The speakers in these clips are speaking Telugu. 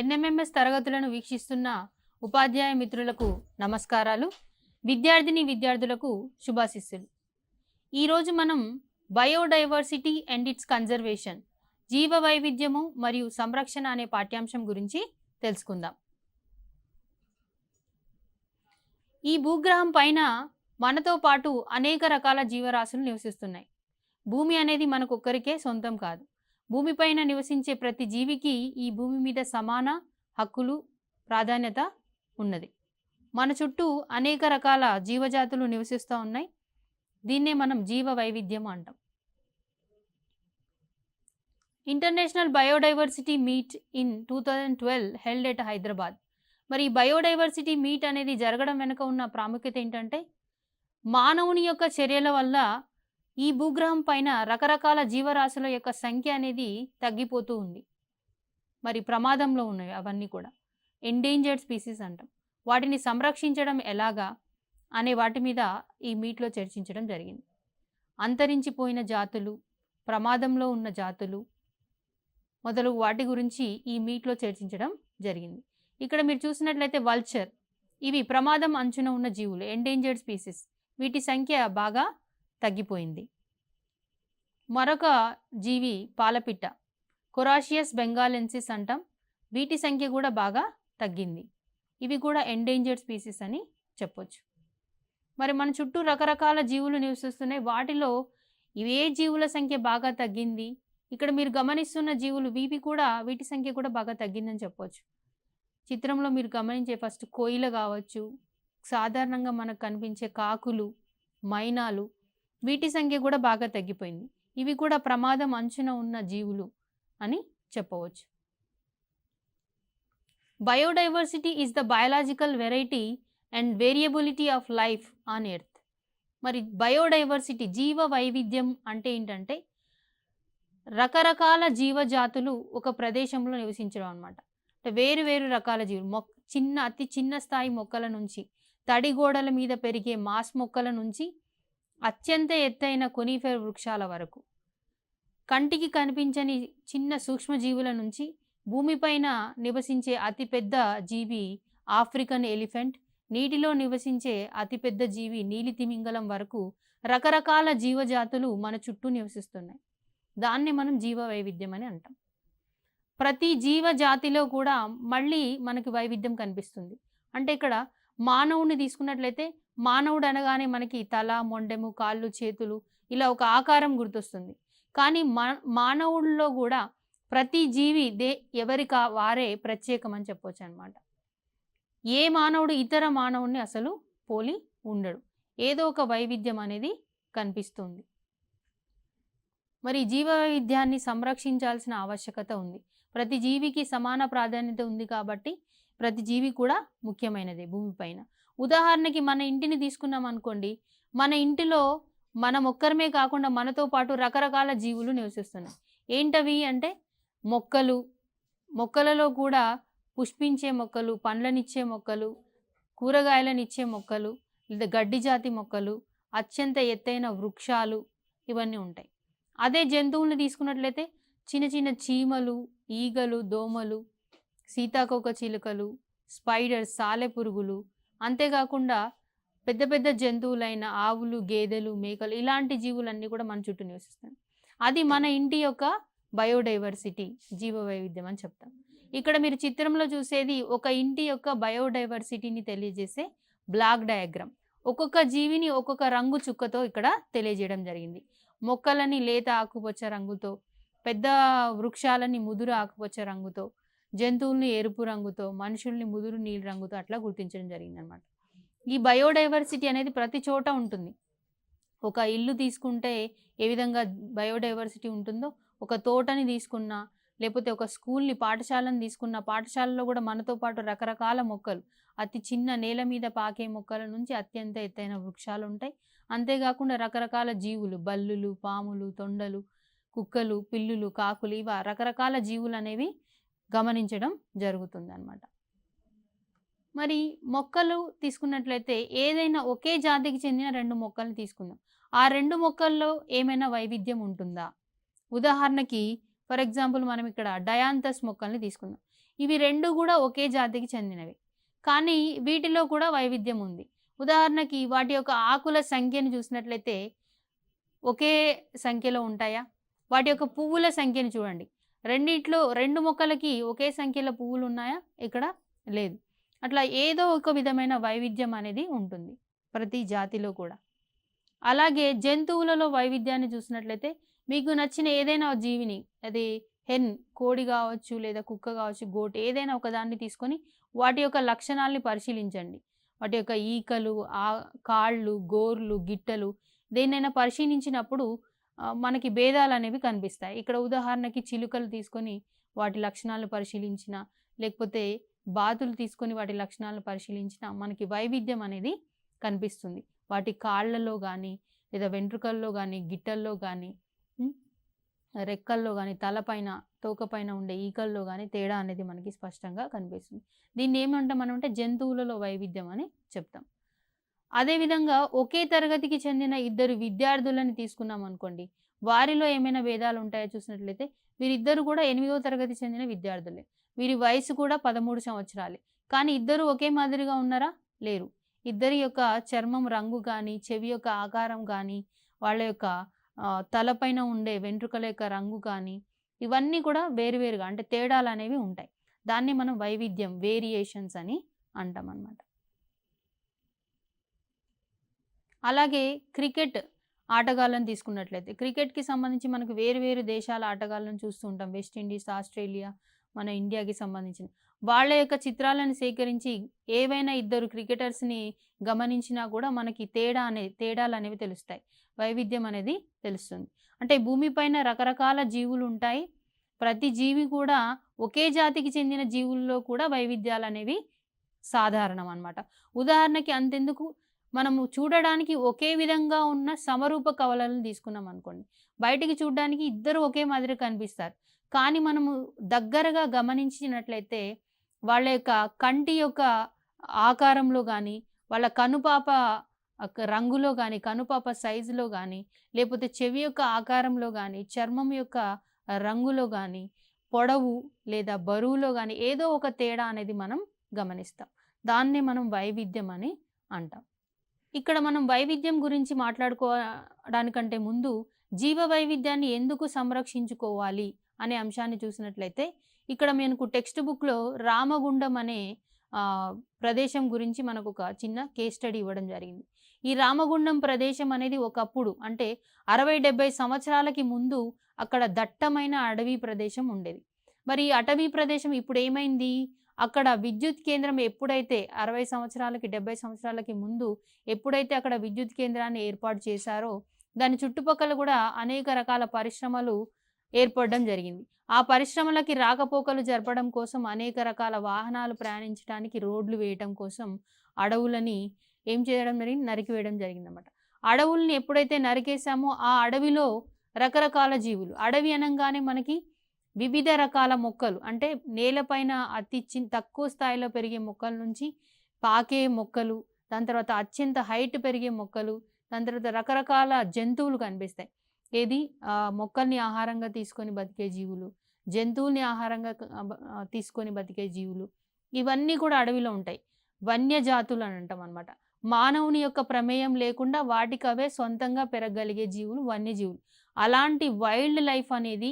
ఎన్ఎంఎంఎస్ తరగతులను వీక్షిస్తున్న ఉపాధ్యాయ మిత్రులకు నమస్కారాలు. విద్యార్థులకు శుభాశిస్సులు. ఈరోజు మనం బయోడైవర్సిటీ అండ్ ఇట్స్ కన్జర్వేషన్, జీవ వైవిధ్యము మరియు సంరక్షణ అనే పాఠ్యాంశం గురించి తెలుసుకుందాం. ఈ భూగ్రహం పైన మనతో పాటు అనేక రకాల జీవరాశులు నివసిస్తున్నాయి. భూమి అనేది మనకొక్కరికే సొంతం కాదు. భూమిపైన నివసించే ప్రతి జీవికి ఈ భూమి మీద సమాన హక్కులు, ప్రాధాన్యత ఉన్నది. మన చుట్టూ అనేక రకాల జీవజాతులు నివసిస్తూ ఉన్నాయి. దీన్నే మనం జీవ వైవిధ్యం అంటాం. International biodiversity meet in 2012 held at Hyderabad. మరి ఈ బయోడైవర్సిటీ మీట్ అనేది జరగడం వెనుక ఉన్న ప్రాముఖ్యత ఏంటంటే, మానవుని యొక్క చర్యల వల్ల ఈ భూగ్రహం పైన రకరకాల జీవరాశుల యొక్క సంఖ్య అనేది తగ్గిపోతూ ఉంది. మరి ప్రమాదంలో ఉన్నాయి అవన్నీ కూడా. ఎండేంజర్డ్ స్పీసీస్ అంటాం. వాటిని సంరక్షించడం ఎలాగా అనే వాటి మీద ఈ మీట్లో చర్చించడం జరిగింది. అంతరించిపోయిన జాతులు, ప్రమాదంలో ఉన్న జాతులు మొదలగు వాటి గురించి ఈ మీట్లో చర్చించడం జరిగింది. ఇక్కడ మీరు చూసినట్లయితే వల్చర్, ఇవి ప్రమాదం అంచున ఉన్న జీవులు, ఎండేంజర్డ్ స్పీసీస్. వీటి సంఖ్య బాగా తగ్గిపోయింది. మరొక జీవి పాలపిట్ట, కొరాషియస్ బెంగాలెన్సిస్ అంటాం. వీటి సంఖ్య కూడా బాగా తగ్గింది. ఇవి కూడా ఎండేంజర్డ్ స్పీసీస్ అని చెప్పొచ్చు. మరి మన చుట్టూ రకరకాల జీవులు నివసిస్తున్నాయి. వాటిలో ఏ జీవుల సంఖ్య బాగా తగ్గింది? ఇక్కడ మీరు గమనిస్తున్న జీవులు వీటి సంఖ్య కూడా బాగా తగ్గిందని చెప్పొచ్చు. చిత్రంలో మీరు గమనించే ఫస్ట్ కోయిల కావచ్చు, సాధారణంగా మనకు కనిపించే కాకులు, మైనాలు, వీటి సంఖ్య కూడా బాగా తగ్గిపోయింది. ఇవి కూడా ప్రమాదం అంచున ఉన్న జీవులు అని చెప్పవచ్చు. Biodiversity is the biological variety and variability of life on earth. మరి బయోడైవర్సిటీ, జీవ వైవిధ్యం అంటే ఏంటంటే, రకరకాల జీవజాతులు ఒక ప్రదేశంలో నివసించడం అనమాట. అంటే వేరు వేరు రకాల జీవులు, అతి చిన్న స్థాయి మొక్కల నుంచి, తడి గోడల మీద పెరిగే మాస్ మొక్కల నుంచి అత్యంత ఎత్తైన కొనిఫెర్ వృక్షాల వరకు, కంటికి కనిపించని చిన్న సూక్ష్మజీవుల నుంచి భూమిపైన నివసించే అతిపెద్ద జీవి ఆఫ్రికన్ ఎలిఫెంట్, నీటిలో నివసించే అతిపెద్ద జీవి నీలి తిమింగలం వరకు రకరకాల జీవజాతులు మన చుట్టూ నివసిస్తున్నాయి. దాన్ని మనం జీవ వైవిధ్యం అని అంటాం. ప్రతి జీవజాతిలో కూడా మళ్ళీ మనకి వైవిధ్యం కనిపిస్తుంది. అంటే ఇక్కడ మానవుని తీసుకున్నట్లయితే, మానవుడు అనగానే మనకి తల, మొండెము, కాళ్ళు, చేతులు, ఇలా ఒక ఆకారం గుర్తొస్తుంది. కానీ మానవుల్లో కూడా ప్రతి జీవి ఎవరికి వారే ప్రత్యేకం అని చెప్పొచ్చు అనమాట. ఏ మానవుడు ఇతర మానవుడిని అసలు పోలి ఉండడు. ఏదో ఒక వైవిధ్యం అనేది కనిపిస్తుంది. మరి జీవ వైవిధ్యాన్ని సంరక్షించాల్సిన ఆవశ్యకత ఉంది. ప్రతి జీవికి సమాన ప్రాధాన్యత ఉంది కాబట్టి ప్రతి జీవి కూడా ముఖ్యమైనదే భూమిపైన. ఉదాహరణకి మన ఇంటిని తీసుకున్నాం అనుకోండి. మన ఇంటిలో మనం ఒక్కరమే కాకుండా మనతో పాటు రకరకాల జీవులు నివసిస్తున్నాయి. ఏంటవి అంటే మొక్కలు, మొక్కలలో కూడా పుష్పించే మొక్కలు, పండ్లనిచ్చే మొక్కలు, కూరగాయలనిచ్చే మొక్కలు, లేదా గడ్డి జాతి మొక్కలు, అత్యంత ఎత్తైన వృక్షాలు, ఇవన్నీ ఉంటాయి. అదే జంతువుల్ని తీసుకున్నట్లయితే చిన్న చిన్న చీమలు, ఈగలు, దోమలు, సీతాకోక చిలుకలు, స్పైడర్స్, సాలెపురుగులు, అంతేకాకుండా పెద్ద పెద్ద జంతువులైన ఆవులు, గేదెలు, మేకలు, ఇలాంటి జీవులన్నీ కూడా మన చుట్టూ నివసిస్తాయి. అది మన ఇంటి యొక్క బయోడైవర్సిటీ, జీవ వైవిధ్యం అని చెప్తాం. ఇక్కడ మీరు చిత్రంలో చూసేది ఒక ఇంటి యొక్క బయోడైవర్సిటీని తెలియజేసే బ్లాక్ డయాగ్రామ్. ఒక్కొక్క జీవిని ఒక్కొక్క రంగు చుక్కతో ఇక్కడ తెలియజేయడం జరిగింది. మొక్కలని లేత ఆకుపచ్చ రంగుతో, పెద్ద వృక్షాలని ముదురు ఆకుపచ్చ రంగుతో, జంతువుల్ని ఎరుపు రంగుతో, మనుషుల్ని ముదురు నీలి రంగుతో అట్లా గుర్తించడం జరిగిందనమాట. ఈ బయోడైవర్సిటీ అనేది ప్రతి చోట ఉంటుంది. ఒక ఇల్లు తీసుకుంటే ఏ విధంగా బయోడైవర్సిటీ ఉంటుందో, ఒక తోటని తీసుకున్నా, లేకపోతే ఒక స్కూల్ని, పాఠశాలను తీసుకున్న, పాఠశాలలో కూడా మనతో పాటు రకరకాల మొక్కలు, అతి చిన్న నేల మీద పాకే మొక్కల నుంచి అత్యంత ఎత్తైన వృక్షాలు ఉంటాయి. అంతేకాకుండా రకరకాల జీవులు, బల్లులు, పాములు, తొండలు, కుక్కలు, పిల్లులు, కాకులు, ఇవ రకరకాల జీవులు అనేవి గమనించడం జరుగుతుంది అన్నమాట. మరి మొక్కలు తీసుకున్నట్లయితే ఏదైనా ఒకే జాతికి చెందిన 2 మొక్కలు తీసుకుందాం. ఆ 2 మొక్కల్లో ఏమైనా వైవిధ్యం ఉంటుందా? ఉదాహరణకి ఫర్ ఎగ్జాంపుల్ మనం ఇక్కడ డయాంథస్ మొక్కల్ని తీసుకుందాం. ఇవి 2 కూడా ఒకే జాతికి చెందినవి. కానీ వీటిలో కూడా వైవిధ్యం ఉంది. ఉదాహరణకి వాటి యొక్క ఆకుల సంఖ్యను చూసినట్లయితే ఒకే సంఖ్యలో ఉంటాయా? వాటి యొక్క పువ్వుల సంఖ్యను చూడండి. రెండిట్లో 2 మొక్కలకి ఒకే సంఖ్యలో పువ్వులున్నాయా? ఇక్కడ లేదు. అట్లా ఏదో ఒక విధమైన వైవిధ్యం అనేది ఉంటుంది ప్రతి జాతిలో కూడా. అలాగే జంతువులలో వైవిధ్యాన్ని చూసినట్లయితే మీకు నచ్చిన ఏదైనా జీవిని, అది హెన్, కోడి కావచ్చు, లేదా కుక్క కావచ్చు, గోటు, ఏదైనా ఒకదాన్ని తీసుకొని వాటి యొక్క లక్షణాల్ని పరిశీలించండి. వాటి యొక్క ఈకలు, కాళ్ళు, గోర్లు, గిట్టలు దేన్నైనా పరిశీలించినప్పుడు మనకి భేదాలనేవి కనిపిస్తాయి. ఇక్కడ ఉదాహరణకి చిలుకలు తీసుకొని వాటి లక్షణాలను పరిశీలించిన, లేకపోతే బాతులు తీసుకొని వాటి లక్షణాలను పరిశీలించిన మనకి వైవిధ్యం అనేది కనిపిస్తుంది. వాటి కాళ్ళలో గానీ, లేదా వెంట్రుకల్లో గానీ, గిట్టల్లో గానీ, రెక్కల్లో గానీ, తలపైన, తోకపైన ఉండే ఈకల్లో గానీ తేడా అనేది మనకి స్పష్టంగా కనిపిస్తుంది. దీన్ని ఏమంటాం మనం అంటే జంతువులలో వైవిధ్యం అని చెప్తాం. అదేవిధంగా ఒకే తరగతికి చెందిన ఇద్దరు విద్యార్థులని తీసుకున్నాం అనుకోండి, వారిలో ఏమైనా భేదాలు ఉంటాయో చూసినట్లయితే వీరిద్దరు కూడా 8వ తరగతి చెందిన విద్యార్థులే. వీరి వయసు కూడా 13 సంవత్సరాలే. కానీ ఇద్దరు ఒకే మాదిరిగా ఉన్నారా? లేరు. ఇద్దరి యొక్క చర్మం రంగు గానీ, చెవి యొక్క ఆకారం గానీ, వాళ్ళ యొక్క తలపైన ఉండే వెంట్రుకల యొక్క రంగు కానీ, ఇవన్నీ కూడా వేరువేరుగా అంటే తేడాలనేవి ఉంటాయి. దాన్ని మనం వైవిధ్యం, వేరియేషన్స్ అని అంటామన్నమాట. అలాగే క్రికెట్ ఆటగాళ్ళని తీసుకున్నట్లయితే క్రికెట్‌కి సంబంధించి మనకు వేరు దేశాల ఆటగాళ్ళని చూస్తూ ఉంటాం. వెస్టిండీస్, ఆస్ట్రేలియా, మన ఇండియాకి సంబంధించిన. వాళ్ళ యొక్క చిత్రాలను సేకరించి ఏవైనా ఇద్దరు క్రికెటర్స్‌ని గమనించినా కూడా మనకి తేడాలనేవి తెలుస్తాయి. వైవిధ్యం అనేది తెలుస్తుంది. అంటే భూమిపైన రకరకాల జీవులు ఉంటాయి. ప్రతి జీవి కూడా ఒకే జాతికి చెందిన జీవుల్లో కూడా వైవిధ్యాలనేవి సాధారణం అన్నమాట. ఉదాహరణకి అంతెందుకు మనము చూడడానికి ఒకే విధంగా ఉన్న సమరూప కవలలను తీసుకున్నాం అనుకోండి. బయటికి చూడడానికి ఇద్దరు ఒకే మాదిరి కనిపిస్తారు. కానీ మనము దగ్గరగా గమనించినట్లయితే వాళ్ళ యొక్క కంటి యొక్క ఆకారంలో గానీ, వాళ్ళ కనుపాప రంగులో గానీ, కనుపాప సైజులో గానీ, లేకపోతే చెవి యొక్క ఆకారంలో గానీ, చర్మం యొక్క రంగులో గానీ, పొడవు లేదా బరువులో గానీ ఏదో ఒక తేడా అనేది మనం గమనిస్తాం. దాన్నే మనం వైవిధ్యం అని అంటాం. ఇక్కడ మనం వైవిధ్యం గురించి మాట్లాడుకోవడానికంటే ముందు జీవ వైవిధ్యాన్ని ఎందుకు సంరక్షించుకోవాలి అనే అంశాన్ని చూసినట్లయితే ఇక్కడ మనకు టెక్స్ట్ బుక్‌లో రామగుండం అనే ప్రదేశం గురించి మనకు ఒక చిన్న కేస్ స్టడీ ఇవ్వడం జరిగింది. ఈ రామగుండం ప్రదేశం అనేది ఒకప్పుడు అంటే 60-70 సంవత్సరాలకి ముందు అక్కడ దట్టమైన అడవి ప్రదేశం ఉండేది. మరి ఈ అటవీ ప్రదేశం ఇప్పుడు ఏమైంది? అక్కడ విద్యుత్ కేంద్రం ఎప్పుడైతే 60 సంవత్సరాలకి 70 సంవత్సరాలకి ముందు ఎప్పుడైతే అక్కడ విద్యుత్ కేంద్రాన్ని ఏర్పాటు చేశారో దాని చుట్టుపక్కల కూడా అనేక రకాల పరిశ్రమలు ఏర్పడడం జరిగింది. ఆ పరిశ్రమలకి రాకపోకలు జరపడం కోసం అనేక రకాల వాహనాలు ప్రయాణించడానికి రోడ్లు వేయటం కోసం అడవులని ఏం చేయడం జరిగింది? నరికివేయడం జరిగిందన్నమాట. అడవుల్ని ఎప్పుడైతే నరికేసామో ఆ అడవిలో రకరకాల జీవులు, అడవి అనంగానే మనకి వివిధ రకాల మొక్కలు అంటే నేలపైన అతి తక్కువ స్థాయిలో పెరిగే మొక్కల నుంచి పాకే మొక్కలు, దాని తర్వాత అత్యంత హైట్ పెరిగే మొక్కలు, దాని తర్వాత రకరకాల జంతువులు కనిపిస్తాయి. ఏది మొక్కల్ని ఆహారంగా తీసుకొని బతికే జీవులు, జంతువుల్ని ఆహారంగా తీసుకొని బతికే జీవులు, ఇవన్నీ కూడా అడవిలో ఉంటాయి. వన్యజాతులు అని అంటాం అనమాట. మానవుని యొక్క ప్రమేయం లేకుండా వాటికి అవే సొంతంగా పెరగగలిగే జీవులు వన్యజీవులు. అలాంటి వైల్డ్ లైఫ్ అనేది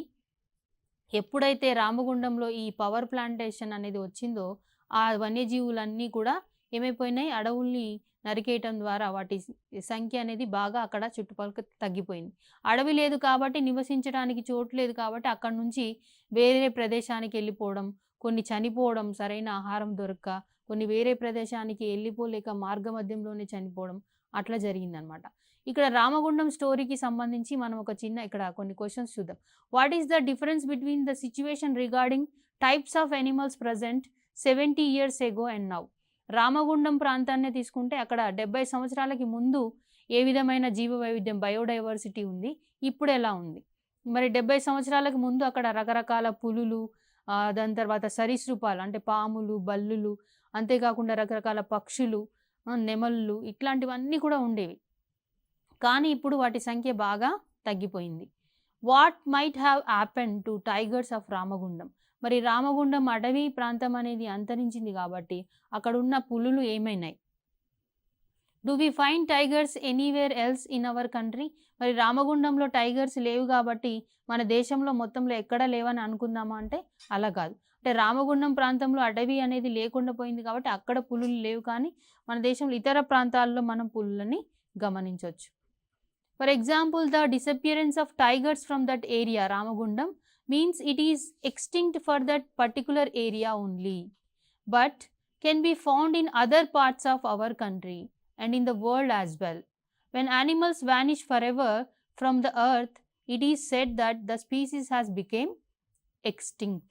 ఎప్పుడైతే రామగుండంలో ఈ పవర్ ప్లాంటేషన్ అనేది వచ్చిందో ఆ వన్యజీవులన్నీ కూడా ఏమైపోయినాయి? అడవుల్ని నరికేయటం ద్వారా వాటి సంఖ్య అనేది బాగా అక్కడ చుట్టుపక్కల తగ్గిపోయింది. అడవి లేదు కాబట్టి నివసించడానికి చోటు లేదు కాబట్టి అక్కడి నుంచి వేరే ప్రదేశానికి వెళ్ళిపోవడం, కొన్ని చనిపోవడం సరైన ఆహారం దొరక్క, కొన్ని వేరే ప్రదేశానికి వెళ్ళిపోలేక మార్గమధ్యంలోనే చనిపోవడం అట్లా జరిగిందనమాట. ఇక్కడ రామగుండం స్టోరీకి సంబంధించి మనం ఒక చిన్న ఇక్కడ కొన్ని క్వశ్చన్స్ చూద్దాం. What is the difference between the situation regarding types of animals present 70 years ago and now? Ramagundam ప్రాంతాన్ని తీసుకుంటే అక్కడ 70 సంవత్సరాలకి ముందు ఏ విధమైన జీవ వైవిధ్యం బయోడైవర్సిటీ ఉంది, ఇప్పుడు ఎలా ఉంది? మరి 70 సంవత్సరాలకు ముందు అక్కడ రకరకాల పులులు, దాని తర్వాత సరీసృపాలు అంటే పాములు, బల్లులు, అంతేకాకుండా రకరకాల పక్షులు, నెమళ్ళు ఇట్లాంటివన్నీ కూడా ఉండేవి. కానీ ఇప్పుడు వాటి సంఖ్య బాగా తగ్గిపోయింది. What might have happen to tigers of Ramagundam? మరి రామగుండం అడవి ప్రాంతం అనేది అంతరించింది కాబట్టి అక్కడున్న పులులు ఏమైనాయి? Do we find tigers anywhere else in our country? మరి రామగుండంలో టైగర్స్ లేవు కాబట్టి మన దేశంలో మొత్తంలో ఎక్కడ లేవని అనుకుందామా అంటే అలా కాదు. అంటే రామగుండం ప్రాంతంలో అడవి అనేది లేకుండా పోయింది కాబట్టి అక్కడ పులులు లేవు, కానీ మన దేశంలో ఇతర ప్రాంతాల్లో మనం పులులని గమనించవచ్చు. For example, the disappearance of tigers from that area Ramagundam means it is extinct for that particular area only, but can be found in other parts of our country and in the world as well. When animals vanish forever from the earth, it is said that the species has become extinct.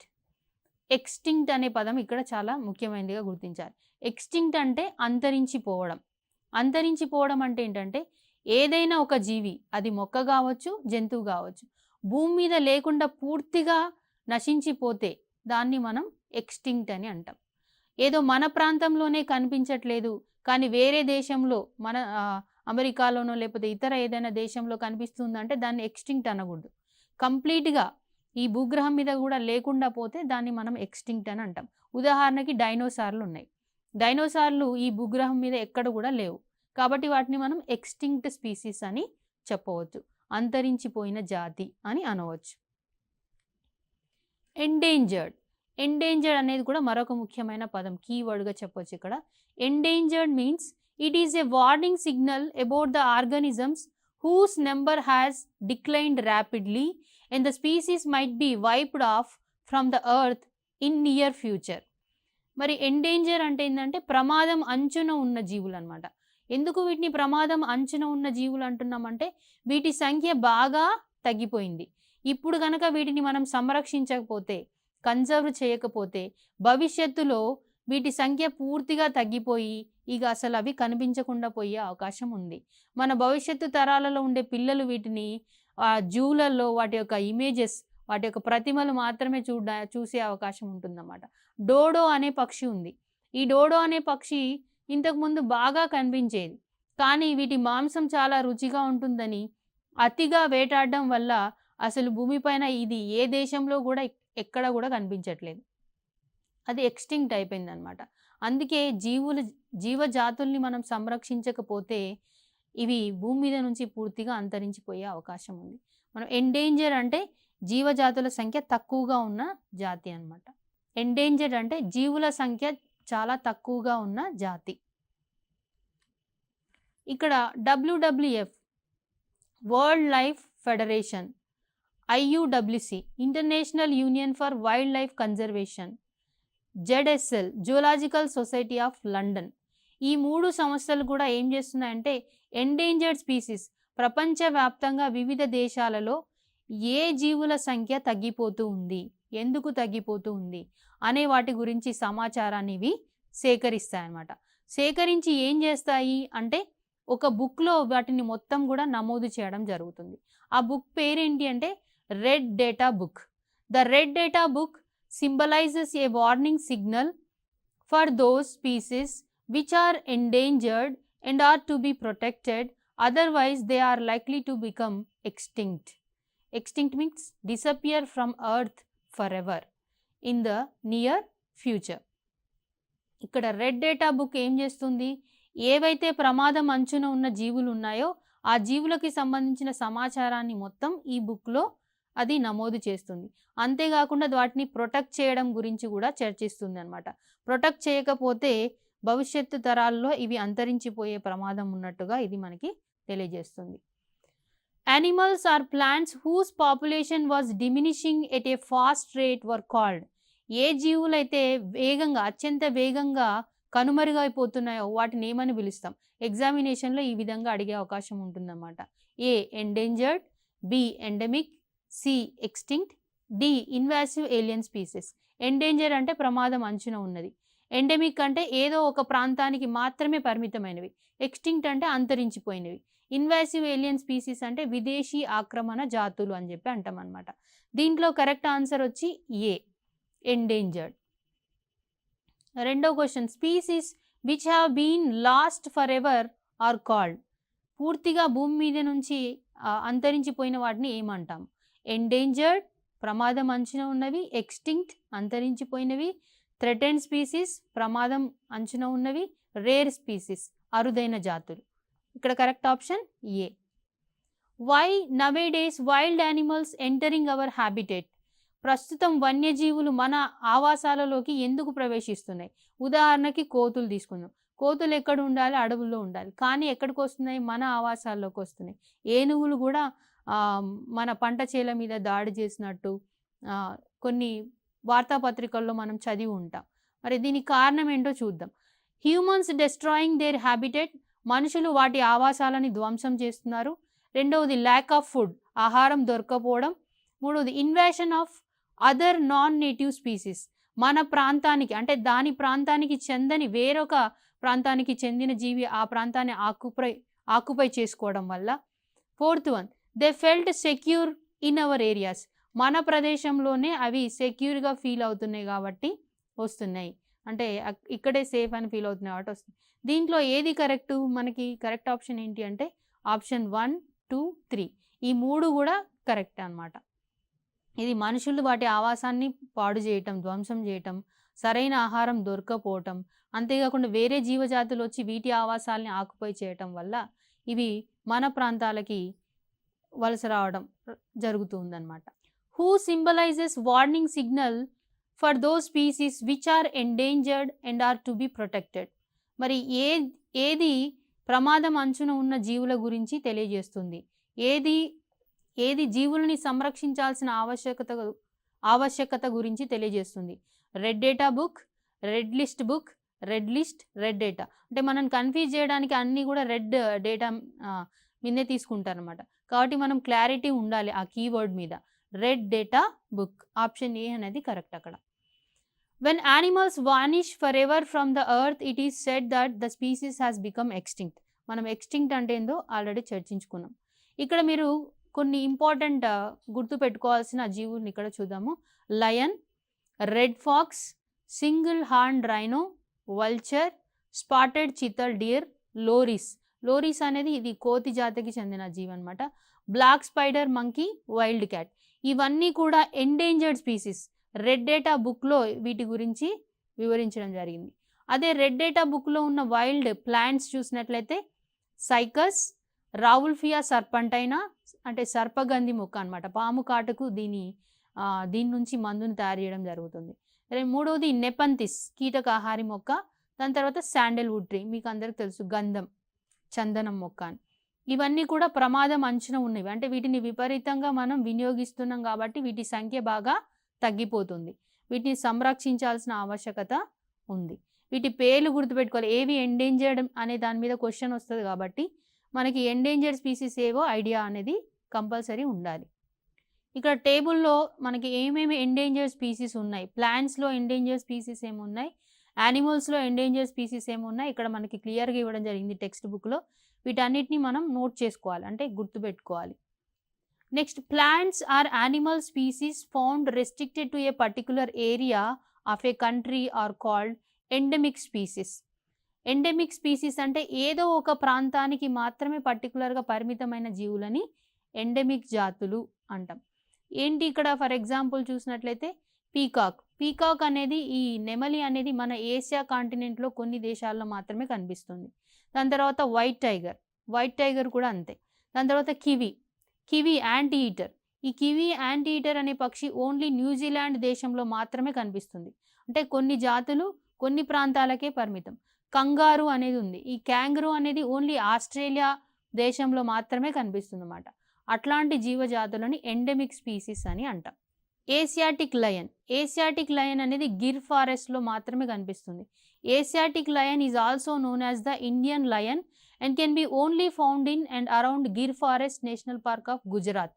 Extinct అనే పదం ఇక్కడ చాలా ముఖ్యమైనదిగా గుర్తించాలి. ఎక్స్టింక్ట్ అంటే అంతరించిపోవడం. అంతరించిపోవడం అంటే ఏంటంటే ఏదైనా ఒక జీవి, అది మొక్క కావచ్చు, జంతువు కావచ్చు, భూమి మీద లేకుండా పూర్తిగా నశించిపోతే దాన్ని మనం ఎక్స్టింక్ట్ అని అంటాం. ఏదో మన ప్రాంతంలోనే కనిపించట్లేదు కానీ వేరే దేశంలో, మన అమెరికాలోనో లేకపోతే ఇతర ఏదైనా దేశంలో కనిపిస్తుందంటే దాన్ని ఎక్స్టింక్ట్ అనకూడదు. కంప్లీట్గా ఈ భూగ్రహం మీద కూడా లేకుండా పోతే దాన్ని మనం ఎక్స్టింక్ట్ అని అంటాం. ఉదాహరణకి డైనోసార్లు ఉన్నాయి. డైనోసార్లు ఈ భూగ్రహం మీద ఎక్కడ కూడా లేవు కాబట్టి వాటిని మనం ఎక్స్టింక్ట్ స్పీసీస్ అని చెప్పవచ్చు, అంతరించిపోయిన జాతి అని అనవచ్చు. ఎండేంజర్డ్. ఎండేంజర్డ్ అనేది కూడా మరొక ముఖ్యమైన పదం, కీవర్డ్గా చెప్పవచ్చు ఇక్కడ. Endangered means it is a warning signal about the organisms whose number has declined rapidly and the species might be wiped off from the earth in near future. మరి ఎండేంజర్ అంటే ఏంటంటే ప్రమాదం అంచున ఉన్న జీవులు అనమాట. ఎందుకు వీటిని ప్రమాదం అంచున ఉన్న జీవులు అంటున్నామంటే వీటి సంఖ్య బాగా తగ్గిపోయింది. ఇప్పుడు కనుక వీటిని మనం సంరక్షించకపోతే, కన్జర్వ్ చేయకపోతే భవిష్యత్తులో వీటి సంఖ్య పూర్తిగా తగ్గిపోయి ఇక అసలు అవి కనిపించకుండా పోయే అవకాశం ఉంది. మన భవిష్యత్తు తరాలలో ఉండే పిల్లలు వీటిని జూలలో వాటి యొక్క ఇమేజెస్, వాటి యొక్క ప్రతిమలు మాత్రమే చూసే అవకాశం ఉంటుందన్నమాట. డోడో అనే పక్షి ఉంది. ఈ డోడో అనే పక్షి ఇంతకుముందు బాగా కనిపించేది, కానీ వీటి మాంసం చాలా రుచిగా ఉంటుందని అతిగా వేటాడడం వల్ల అసలు భూమిపైన ఇది ఏ దేశంలో కూడా ఎక్కడ కూడా కనిపించట్లేదు. అది ఎక్స్టింక్ట్ అయిపోయింది అనమాట. అందుకే జీవజాతుల్ని మనం సంరక్షించకపోతే ఇవి భూమి మీద నుంచి పూర్తిగా అంతరించిపోయే అవకాశం ఉంది. మనం ఎండేంజర్ అంటే జీవజాతుల సంఖ్య తక్కువగా ఉన్న జాతి అనమాట. ఎండేంజర్డ్ అంటే జీవుల సంఖ్య చాలా తక్కువగా ఉన్న జాతి. ఇక్కడ WWF world life federation, IUWC international union for wild life conservation, ZSL zoological society of London, ఈ 3 సంస్థలు కూడా ఏం చేస్తున్నాయంటే ఎండేంజర్డ్ స్పీసీస్ ప్రపంచవ్యాప్తంగా వివిధ దేశాలలో ఏ జీవుల సంఖ్య తగ్గిపోతూ ఉంది, ఎందుకు తగ్గిపోతూ ఉంది అనే వాటి గురించి సమాచారాన్ని ఇవి సేకరిస్తాయన్నమాట. సేకరించి ఏం చేస్తాయి అంటే ఒక బుక్లో వాటిని మొత్తం కూడా నమోదు చేయడం జరుగుతుంది. ఆ బుక్ పేరేంటి అంటే red data book. The red data book symbolizes a warning signal for those species which are endangered and are to be protected, otherwise they are likely to become extinct. Extinct means disappear from earth forever in the near future. ఇక్కడ రెడ్ డేటా బుక్ ఏం చేస్తుంది, ఏవైతే ప్రమాదం అంచున ఉన్న జీవులు ఉన్నాయో ఆ జీవులకి సంబంధించిన సమాచారాన్ని మొత్తం ఈ బుక్లో అది నమోదు చేస్తుంది. అంతేకాకుండా వాటిని ప్రొటెక్ట్ చేయడం గురించి కూడా చర్చిస్తుంది అనమాట. ప్రొటెక్ట్ చేయకపోతే భవిష్యత్తు తరాల్లో ఇవి అంతరించిపోయే ప్రమాదం ఉన్నట్టుగా ఇది మనకి తెలియజేస్తుంది. Animals or plants whose population was diminishing at a fast rate were called. ఏ జీవులైతే వేగంగా, అత్యంత వేగంగా కనుమరుగైపోతున్నాయో వాటిని ఏమని పిలుస్తాం? ఎగ్జామినేషన్లో ఈ విధంగా అడిగే అవకాశం ఉంటుందన్నమాట. A endangered, B endemic, C extinct, D invasive alien species. Endanger అంటే ప్రమాదం అంచున ఉన్నది, ఎండమిక్ అంటే ఏదో ఒక ప్రాంతానికి మాత్రమే పరిమితమైనవి, ఎక్స్టింక్ట్ అంటే అంతరించిపోయినవి, ఇన్వాసివ్ ఏలియన్ స్పీసీస్ అంటే విదేశీ ఆక్రమణ జాతులు అని చెప్పి అంటాం అనమాట. దీంట్లో కరెక్ట్ ఆన్సర్ వచ్చి ఏ ఎండేంజర్డ్. రెండో question, species which have been lost forever are called. పూర్తిగా భూమి మీద నుంచి అంతరించిపోయిన వాటిని ఏమంటాం? ఎండేంజర్డ్, ప్రమాదం అంచున ఉన్నవి, ఎక్స్టింక్ట్ అంతరించిపోయినవి, థ్రెటెన్డ్ స్పీసీస్ ప్రమాదం అంచున ఉన్నవి, రేర్ స్పీసీస్ అరుదైన జాతులు. ఇక్కడ correct option A. Why nowadays wild animals entering our habitat? ప్రస్తుతం వన్యజీవులు మన ఆవాసాలలోకి ఎందుకు ప్రవేశిస్తున్నాయి? ఉదాహరణకి కోతులు తీసుకుందాం. కోతులు ఎక్కడ ఉండాలి? అడవుల్లో ఉండాలి. కానీ ఎక్కడికి వస్తున్నాయి? మన ఆవాసాల్లోకి వస్తున్నాయి. ఏనుగులు కూడా మన పంట చేల మీద దాడి చేసినట్టు కొన్ని వార్తాపత్రికల్లో మనం చదివి ఉంటాం. మరి దీనికి కారణం ఏంటో చూద్దాం. హ్యూమన్స్ డెస్ట్రాయింగ్ దేర్ హ్యాబిటేట్, మనుషులు వాటి ఆవాసాలని ధ్వంసం చేస్తున్నారు. రెండవది ల్యాక్ ఆఫ్ ఫుడ్, ఆహారం దొరకపోవడం. మూడవది invasion of other non native species, మన ప్రాంతానికి అంటే దాని ప్రాంతానికి చెందని వేరొక ప్రాంతానికి చెందిన జీవి ఆ ప్రాంతాన్ని ఆక్యుపై చేసుకోవడం వల్ల. Fourth one, they felt secure in our areas, మన ప్రదేశంలోనే అవి సెక్యూర్గా ఫీల్ అవుతున్నాయి కాబట్టి వస్తున్నాయి. అంటే ఇక్కడే సేఫ్ అని ఫీల్ అవుతున్నాయి కాబట్టి వస్తుంది. దీంట్లో ఏది కరెక్ట్? మనకి కరెక్ట్ ఆప్షన్ ఏంటి అంటే ఆప్షన్ 1, 2, 3 ఈ 3 కూడా కరెక్ట్ అన్నమాట. ఇది మనుషులు వాటి ఆవాసాన్ని పాడు చేయటం, ధ్వంసం చేయటం, సరైన ఆహారం దొరకపోవటం, అంతేకాకుండా వేరే జీవజాతులు వచ్చి వీటి ఆవాసాలని ఆక్యుపై చేయటం వల్ల ఇవి మన ప్రాంతాలకి వలస రావడం జరుగుతుందన్నమాట. Who symbolises warning signal for those species which are endangered and are to be protected? మరి ఏది ప్రమాదం అంచున ఉన్న జీవుల గురించి తెలియజేస్తుంది? ఏది జీవులని సంరక్షించాల్సిన ఆవశ్యకత గురించి తెలియజేస్తుంది? Red data book, red list book, red list, red data. అంటే మనం కన్ఫ్యూజ్ చేయడానికి అన్నీ కూడా రెడ్ డేటా మీదే తీసుకుంటారనమాట. కాబట్టి మనం క్లారిటీ ఉండాలి ఆ కీవర్డ్ మీద. Red data book, option A అనేది కరెక్ట్ అక్కడ. When animals vanish for ever from the earth it is said that the species has become extinct. మనం ఎక్స్టింక్ట్ అంటే ఏందో ఆల్రెడీ చర్చించుకున్నాం. ఇక్కడ మీరు కొన్ని ఇంపార్టెంట్ గుర్తు పెట్టుకోవాల్సిన జీవుల్ని ఇక్కడ చూద్దాము. Lion, red fox, single horn rhino, vulture, spotted chital deer, loris. Loris అనేది ఇది కోతి జాతికి చెందిన జీవి అనమాట. Black spider monkey, wild cat, ఇవన్నీ కూడా ఎండేంజర్డ్ స్పీసీస్. రెడ్ డేటా బుక్లో వీటి గురించి వివరించడం జరిగింది. అదే రెడ్ డేటా బుక్లో ఉన్న వైల్డ్ ప్లాంట్స్ చూసినట్లయితే సైకస్, రావుల్ఫియా సర్పంటైనా అంటే సర్పగంధి మొక్క అనమాట. పాము కాటుకు దీని నుంచి మందుని తయారు చేయడం జరుగుతుంది. మూడవది నెపంతిస్, కీటకాహారి మొక్క. దాని తర్వాత శాండల్వుడ్ ట్రీ, మీకు అందరికి తెలుసు గంధం, చందనం మొక్క అని. ఇవన్నీ కూడా ప్రమాదం అంచున ఉన్నవి. అంటే వీటిని విపరీతంగా మనం వినియోగిస్తున్నాం కాబట్టి వీటి సంఖ్య బాగా తగ్గిపోతుంది. వీటిని సంరక్షించాల్సిన ఆవశ్యకత ఉంది. వీటి పేర్లు గుర్తుపెట్టుకోవాలి. ఏవి ఎండేంజర్డ్ అనే దాని మీద క్వశ్చన్ వస్తుంది కాబట్టి మనకి ఎండేంజర్డ్ స్పీసీస్ ఏవో ఐడియా అనేది కంపల్సరీ ఉండాలి. ఇక్కడ టేబుల్లో మనకి ఏమేమి ఎండేంజర్డ్ స్పీసీస్ ఉన్నాయి, ప్లాంట్స్లో ఎండేంజర్డ్ స్పీసీస్ ఏమున్నాయి, యానిమల్స్లో ఎండేంజర్డ్ స్పీసీస్ ఏమున్నాయి ఇక్కడ మనకి క్లియర్గా ఇవ్వడం జరిగింది టెక్స్ట్ బుక్లో. వీటన్నిటిని మనం నోట్ చేసుకోవాలి, అంటే గుర్తుపెట్టుకోవాలి. Next, plants or animal species found restricted to a particular area of a country are called endemic species. Endemic species అంటే ఏదో ఒక ప్రాంతానికి మాత్రమే పర్టికులర్గా పరిమితమైన జీవులని ఎండమిక్ జాతులు అంటాం. ఏంటి ఇక్కడ ఫర్ ఎగ్జాంపుల్ చూసినట్లయితే పీకాక్ అనేది, ఈ నెమలి అనేది మన ఏషియా కాంటినెంట్లో కొన్ని దేశాల్లో మాత్రమే కనిపిస్తుంది. దాని తర్వాత వైట్ టైగర్ కూడా అంతే. దాని తర్వాత కివి యాంటీ ఈటర్. ఈ కివి యాంటీ ఈటర్ అనే పక్షి ఓన్లీ న్యూజిలాండ్ దేశంలో మాత్రమే కనిపిస్తుంది. అంటే కొన్ని జాతులు కొన్ని ప్రాంతాలకే పరిమితం. కంగారు అనేది ఉంది. ఈ క్యాంగరూ అనేది ఓన్లీ ఆస్ట్రేలియా దేశంలో మాత్రమే కనిపిస్తుంది అన్నమాట. అట్లాంటి జీవజాతులని ఎండమిక్ స్పీసీస్ అని అంటాం. ఏసియాటిక్ లయన్ అనేది గిర్ ఫారెస్ట్లో మాత్రమే కనిపిస్తుంది. Asiatic lion is also known as the Indian lion and can be only found in and around Gir Forest National Park of Gujarat.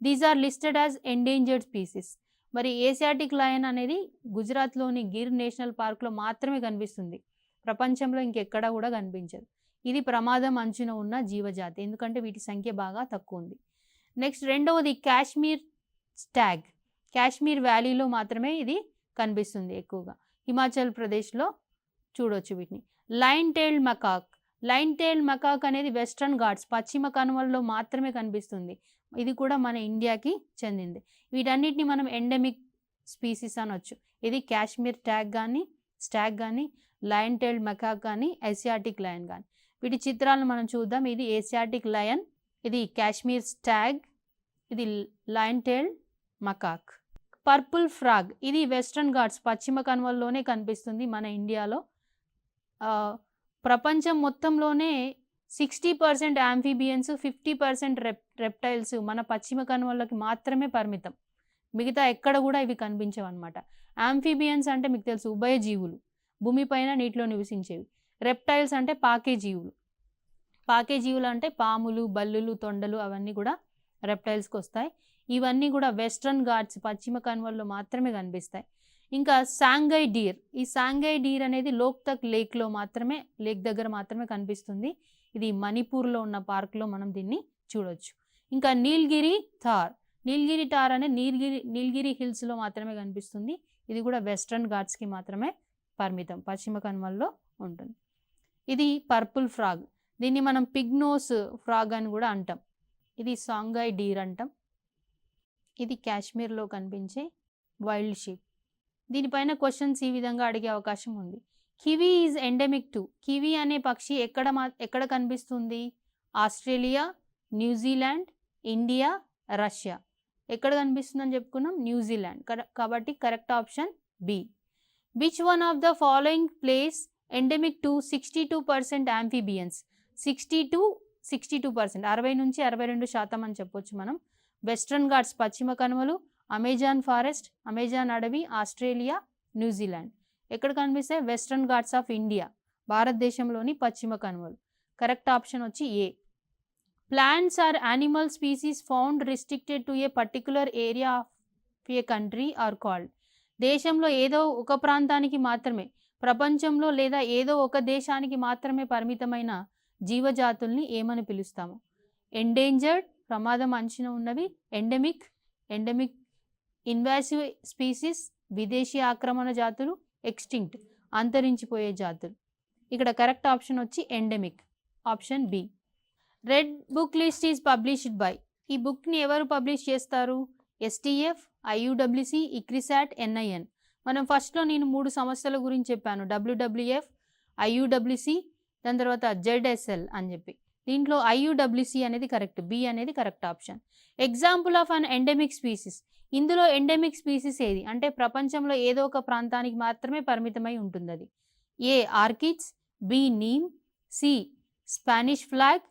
These are listed as endangered species. మరి ఏసియాటిక్ లయన్ అనేది గుజరాత్లోని గిర్ నేషనల్ పార్క్లో మాత్రమే కనిపిస్తుంది. ప్రపంచంలో ఇంకెక్కడా కూడా కనిపించదు. ఇది ప్రమాదం అంచున ఉన్న జీవజాతి, ఎందుకంటే వీటి సంఖ్య బాగా తక్కువ ఉంది. నెక్స్ట్, రెండవది కాశ్మీర్ స్టాగ్. కాశ్మీర్ వ్యాలీలో మాత్రమే ఇది కనిపిస్తుంది ఎక్కువగా. హిమాచల్ ప్రదేశ్లో చూడొచ్చు వీటిని. లైన్ టెయిల్డ్ మకాక్ అనేది వెస్ట్రన్ ఘాట్స్ పశ్చిమ కనుమలలో మాత్రమే కనిపిస్తుంది. ఇది కూడా మన ఇండియాకి చెందింది. వీటన్నిటిని మనం ఎండమిక్ స్పీసీస్ అనొచ్చు. ఇది కాశ్మీర్ స్టాగ్ కానీ, లయన్ టైల్డ్ మెకాక్ కానీ, ఏసియాటిక్ లయన్ కానీ. వీటి చిత్రాలను మనం చూద్దాం. ఇది ఏసియాటిక్ లయన్, ఇది కాశ్మీర్ స్టాగ్, ఇది lion tailed macaque. Purple frog ఇది వెస్ట్రన్ ఘాట్స్ పశ్చిమ కనుమల్లోనే కనిపిస్తుంది మన ఇండియాలో. ప్రపంచం మొత్తంలోనే 60% యాంఫీబియన్స్, 50% రెప్టైల్స్ మన పశ్చిమ కనుమలకి మాత్రమే పరిమితం. మిగతా ఎక్కడ కూడా ఇవి కనిపించవు అనమాట. యాంఫీబియన్స్ అంటే మీకు తెలుసు ఉభయజీవులు, భూమిపైన నీటిలో నివసించేవి. రెప్టైల్స్ అంటే పాకే జీవులు అంటే పాములు, బల్లులు, తొండలు అవన్నీ కూడా రెప్టైల్స్కి వస్తాయి. ఇవన్నీ కూడా వెస్ట్రన్ ఘాట్స్ పశ్చిమ కనుమల్లో మాత్రమే కనిపిస్తాయి. ఇంకా సాంఘై డీర్, ఈ సాంఘై డీర్ అనేది లోక్తక్ లేక్ దగ్గర మాత్రమే కనిపిస్తుంది. ఇది మణిపూర్లో ఉన్న పార్క్లో మనం దీన్ని చూడొచ్చు. ఇంకా నీల్గిరి టార్ అనే నీల్గిరి హిల్స్లో మాత్రమే కనిపిస్తుంది. ఇది కూడా వెస్ట్రన్ ఘాట్స్కి మాత్రమే పరిమితం, పశ్చిమ కనుమల్లో ఉంటుంది. ఇది పర్పుల్ ఫ్రాగ్, దీన్ని మనం పిగ్నోస్ ఫ్రాగ్ అని కూడా అంటాం. ఇది సాంఘై డీర్ అంటాం. ఇది కాశ్మీర్లో కనిపించే వైల్డ్ షీప్. దీనిపైన క్వశ్చన్స్ ఈ విధంగా అడిగే అవకాశం ఉంది. Kiwi is endemic to, kiwi అనే పక్షి ఎక్కడ కనిపిస్తుంది? Australia, New Zealand, India, Russia. ఎక్కడ కనిపిస్తుందని చెప్పుకున్నాం? న్యూజిలాండ్. కాబట్టి correct option B. Which one of the following place endemic to 62% amphibians? 62% 60-62% అని చెప్పొచ్చు మనం. వెస్ట్రన్ ఘాట్స్ పశ్చిమ కనుమలు, అమెజాన్ ఫారెస్ట్, అమెజాన్ అడవి, ఆస్ట్రేలియా, న్యూజిలాండ్. ఎక్కడ కనిపిస్తాయి? వెస్ట్రన్ ఘాట్స్ ఆఫ్ ఇండియా, భారతదేశంలోని పశ్చిమ కనుమలు. కరెక్ట్ ఆప్షన్ వచ్చి A. Plants or animal species found restricted to a particular area of a country are called. దేశంలో ఏదో ఒక ప్రాంతానికి మాత్రమే, ప్రపంచంలో లేదా ఏదో ఒక దేశానికి మాత్రమే పరిమితమైన జీవజాతుల్ని ఏమని పిలుస్తాము? ఎండేంజర్డ్, ప్రమాదం అంచున ఉన్నవి. ఎండమిక్, ఇన్వాసివ్ స్పీసీస్, విదేశీ ఆక్రమణ జాతులు. ఎక్స్టింక్ట్, అంతరించిపోయే జాతులు. ఇక్కడ కరెక్ట్ ఆప్షన్ వచ్చి endemic, option B. Red book list is published by, ఈ బుక్ని ఎవరు పబ్లిష్ చేస్తారు? STF, IUWC, ICRISAT, NIN. మనం ఫస్ట్లో నేను 3 సంస్థల గురించి చెప్పాను, WWF, IUWC, దాని తర్వాత ZSL అని చెప్పి. దీంట్లో IUWC అనేది కరెక్ట్, బి అనేది correct option. Example of an endemic species, ఇందులో ఎండెమిక్ స్పీసీస్ ఏది అంటే ప్రపంచంలో ఏదో ఒక ప్రాంతానికి మాత్రమే పరిమితమై ఉంటుంది అది? A orchids, B neem, C Spanish flag,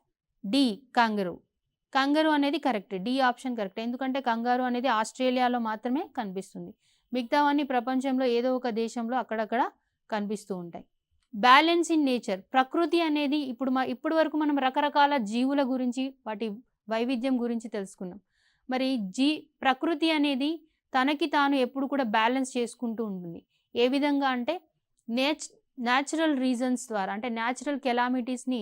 D kangaroo అనేది కరెక్ట్, డి ఆప్షన్ కరెక్ట్. ఎందుకంటే కంగారు అనేది ఆస్ట్రేలియాలో మాత్రమే కనిపిస్తుంది, మిగతావన్నీ ప్రపంచంలో ఏదో ఒక దేశంలో అక్కడక్కడ కనిపిస్తూ ఉంటాయి. బ్యాలెన్స్ ఇన్ నేచర్, ప్రకృతి అనేది ఇప్పుడు వరకు మనం రకరకాల జీవుల గురించి వాటి వైవిధ్యం గురించి తెలుసుకున్నాం. మరి ప్రకృతి అనేది తనకి తాను ఎప్పుడు కూడా బ్యాలెన్స్ చేసుకుంటూ ఉంటుంది. ఏ విధంగా అంటే న్యాచురల్ రీజన్స్ ద్వారా, అంటే న్యాచురల్ కెలామిటీస్ని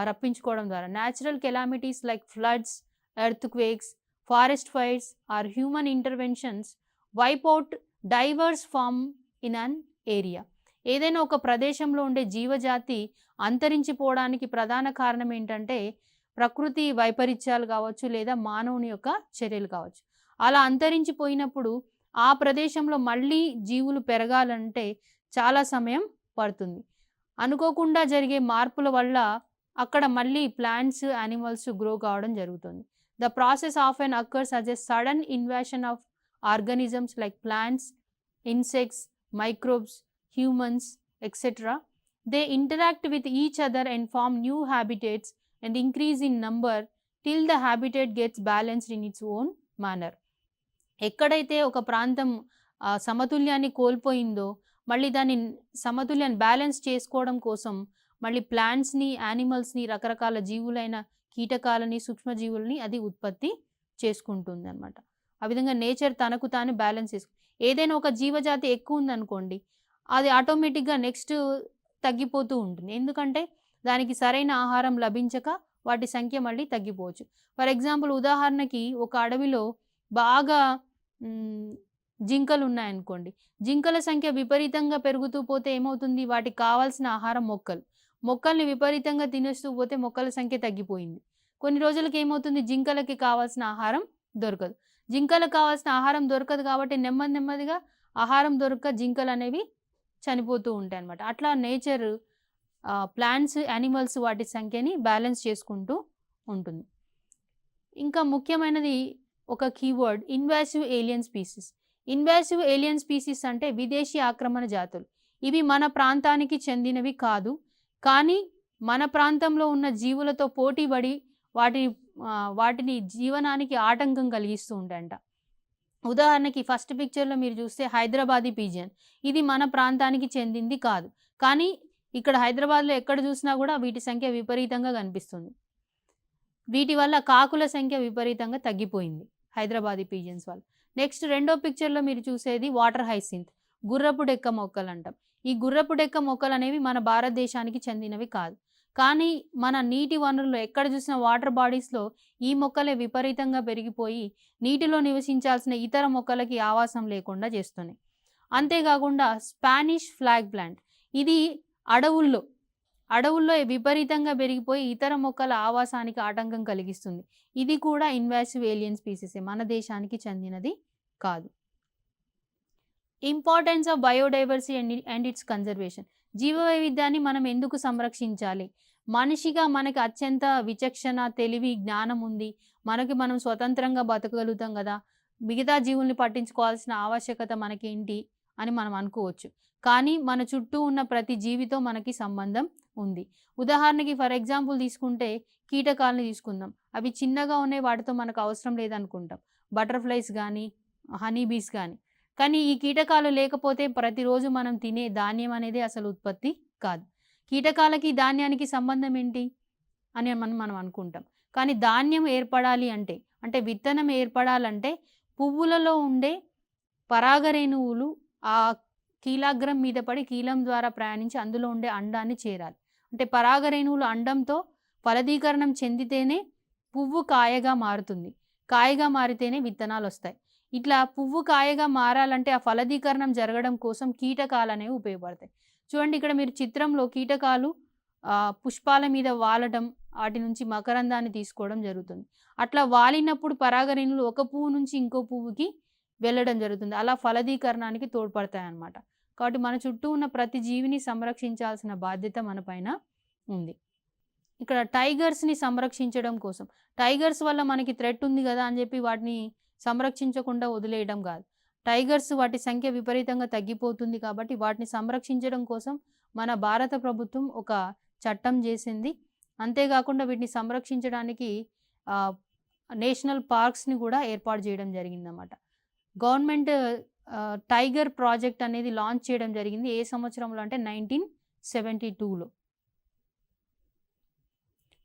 రప్పించుకోవడం ద్వారా. Natural calamities like floods, earthquakes, forest fires or human interventions wipe out diverse form in an area. ఏదైనా ఒక ప్రదేశంలో ఉండే జీవజాతి అంతరించిపోవడానికి ప్రధాన కారణం ఏంటంటే ప్రకృతి వైపరీత్యాలు కావచ్చు, లేదా మానవుని యొక్క చర్యలు కావచ్చు. అలా అంతరించిపోయినప్పుడు ఆ ప్రదేశంలో మళ్ళీ జీవులు పెరగాలంటే చాలా సమయం పడుతుంది. అనుకోకుండా జరిగే మార్పుల వల్ల అక్కడ మళ్ళీ ప్లాంట్స్, యానిమల్స్ గ్రో కావడం జరుగుతుంది. The process often occurs as a sudden invasion of organisms like plants, insects, microbes, humans, etc. They interact with each other and form new habitats and increase in number till the habitat gets balanced in its own manner. ఎక్కడైతే ఒక ప్రాంతం సమతుల్యాన్ని కోల్పోయిందో మళ్ళీ దాని సమతుల్యాన్ని బ్యాలెన్స్ చేసుకోవడం కోసం మళ్ళీ ప్లాంట్స్ని, యానిమల్స్ని, రకరకాల జీవులైన కీటకాలని, సూక్ష్మజీవులని అది ఉత్పత్తి చేసుకుంటుంది అనమాట. ఆ విధంగా నేచర్ తనకు తాను బ్యాలెన్స్ చేసుకుంటుంది. ఏదైనా ఒక జీవజాతి ఎక్కువ ఉందనుకోండి, అది ఆటోమేటిక్గా నెక్స్ట్ తగ్గిపోతూ ఉంటుంది. ఎందుకంటే దానికి సరైన ఆహారం లభించక వాటి సంఖ్య మళ్ళీ తగ్గిపోవచ్చు. ఫర్ ఎగ్జాంపుల్, ఉదాహరణకి ఒక అడవిలో బాగా జింకలు ఉన్నాయనుకోండి, జింకల సంఖ్య విపరీతంగా పెరుగుతూ పోతే ఏమవుతుంది? వాటికి కావాల్సిన ఆహారం మొక్కల్ని విపరీతంగా తినేస్తూ పోతే మొక్కల సంఖ్య తగ్గిపోయింది. కొన్ని రోజులకి ఏమవుతుంది, జింకలకి కావాల్సిన ఆహారం దొరకదు. జింకలకు కావాల్సిన ఆహారం దొరకదు కాబట్టి నెమ్మదిగా ఆహారం దొరక్క జింకలనేవి చనిపోతూ ఉంటాయన్నమాట. అట్లా నేచర్ ప్లాంట్స్, యానిమల్స్ వాటి సంఖ్యని బ్యాలెన్స్ చేసుకుంటూ ఉంటుంది. ఇంకా ముఖ్యమైనది ఒక keyword invasive alien species. Invasive alien species అంటే విదేశీ ఆక్రమణ జాతులు. ఇవి మన ప్రాంతానికి చెందినవి కాదు. కానీ మన ప్రాంతంలో ఉన్న జీవులతో పోటీపడి వాటిని జీవనానికి ఆటంకం కలిగిస్తూ ఉంటాయంట. ఉదాహరణకి ఫస్ట్ పిక్చర్‌లో మీరు చూస్తే హైదరాబాదీ పిజియన్. ఇది మన ప్రాంతానికి చెందింది కాదు. కానీ ఇక్కడ హైదరాబాద్‌లో ఎక్కడ చూసినా కూడా వీటి సంఖ్య విపరీతంగా కనిపిస్తుంది. వీటి వల్ల కాకుల సంఖ్య విపరీతంగా తగ్గిపోయింది హైదరాబాదీ పిజియన్స్ వల్ల. నెక్స్ట్ రెండో పిక్చర్‌లో మీరు చూసేది వాటర్ హైసింత్, గుర్రపు డెక్క మొక్కలంటాం. ఈ గుర్రపు డెక్క మొక్కలనేవి మన భారతదేశానికి చెందినవి కాదు. కానీ మన నీటి వనరుల్లో ఎక్కడ చూసినా వాటర్ బాడీస్‌లో ఈ మొక్కలే విపరీతంగా పెరిగిపోయి నీటిలో నివసించాల్సిన ఇతర మొక్కలకి ఆవాసం లేకుండా చేస్తున్నాయి. అంతేకాకుండా స్పానిష్ ఫ్లాగ్ ప్లాంట్, ఇది అడవుల్లో విపరీతంగా పెరిగిపోయి ఇతర మొక్కల ఆవాసానికి ఆటంకం కలిగిస్తుంది. ఇది కూడా ఇన్వాసివ్ ఏలియన్ స్పీసీసే, మన దేశానికి చెందినది కాదు. Importance of biodiversity and it's conservation. జీవ వైవిధ్యాన్ని మనం ఎందుకు సంరక్షించాలి? మనిషిగా మనకి అత్యంత విచక్షణ, తెలివి, జ్ఞానం ఉంది. మనం స్వతంత్రంగా బతకగలుగుతాం కదా, మిగతా జీవుల్ని పట్టించుకోవాల్సిన ఆవశ్యకత మనకేంటి అని మనం అనుకోవచ్చు. కానీ మన చుట్టూ ఉన్న ప్రతి జీవితో మనకి సంబంధం ఉంది. ఉదాహరణకి ఫర్ ఎగ్జాంపుల్ తీసుకుంటే కీటకాలను తీసుకుందాం. అవి చిన్నగా ఉన్నాయి, వాటితో మనకు అవసరం లేదనుకుంటాం. బటర్ఫ్లైస్ కానీ, హనీ బీస్ కానీ. కానీ ఈ కీటకాలు లేకపోతే ప్రతిరోజు మనం తినే ధాన్యం అనేది అసలు ఉత్పత్తి కాదు. కీటకాలకి ధాన్యానికి సంబంధం ఏంటి అని మనం అనుకుంటాం. కానీ ధాన్యం ఏర్పడాలి అంటే విత్తనం ఏర్పడాలంటే పువ్వులలో ఉండే పరాగరేణువులు ఆ కీలాగ్రం మీద పడి కీలం ద్వారా ప్రయాణించి అందులో ఉండే అండాన్ని చేరాలి. అంటే పరాగరేణువులు అండంతో ఫలదీకరణం చెందితేనే పువ్వు కాయగా మారుతుంది. కాయగా మారితేనే విత్తనాలు వస్తాయి. ఇట్లా పువ్వు కాయగా మారాలంటే ఆ ఫలదీకరణం జరగడం కోసం కీటకాలు అనేవి ఉపయోగపడతాయి. చూడండి, ఇక్కడ మీరు చిత్రంలో కీటకాలు పుష్పాల మీద వాలటం, వాటి నుంచి మకరందాన్ని తీసుకోవడం జరుగుతుంది. అట్లా వాలినప్పుడు పరాగరేణువులు ఒక పువ్వు నుంచి ఇంకో పువ్వుకి వెళ్ళడం జరుగుతుంది. అలా ఫలదీకరణానికి తోడ్పడతాయి అన్నమాట. కాబట్టి మన చుట్టూ ఉన్న ప్రతి జీవిని సంరక్షించాల్సిన బాధ్యత మన పైన ఉంది. ఇక్కడ టైగర్స్ని సంరక్షించడం కోసం, టైగర్స్ వల్ల మనకి థ్రెట్ ఉంది కదా అని చెప్పి వాటిని సంరక్షించకుండా వదిలేయడం కాదు. టైగర్స్ వాటి సంఖ్య విపరీతంగా తగ్గిపోతుంది కాబట్టి వాటిని సంరక్షించడం కోసం మన భారత ప్రభుత్వం ఒక చట్టం చేసింది. అంతేకాకుండా వీటిని సంరక్షించడానికి నేషనల్ పార్క్స్ని కూడా ఏర్పాటు చేయడం జరిగిందన్నమాట. గవర్నమెంట్ టైగర్ ప్రాజెక్ట్ అనేది లాంచ్ చేయడం జరిగింది. ఏ సంవత్సరంలో అంటే 1972లో.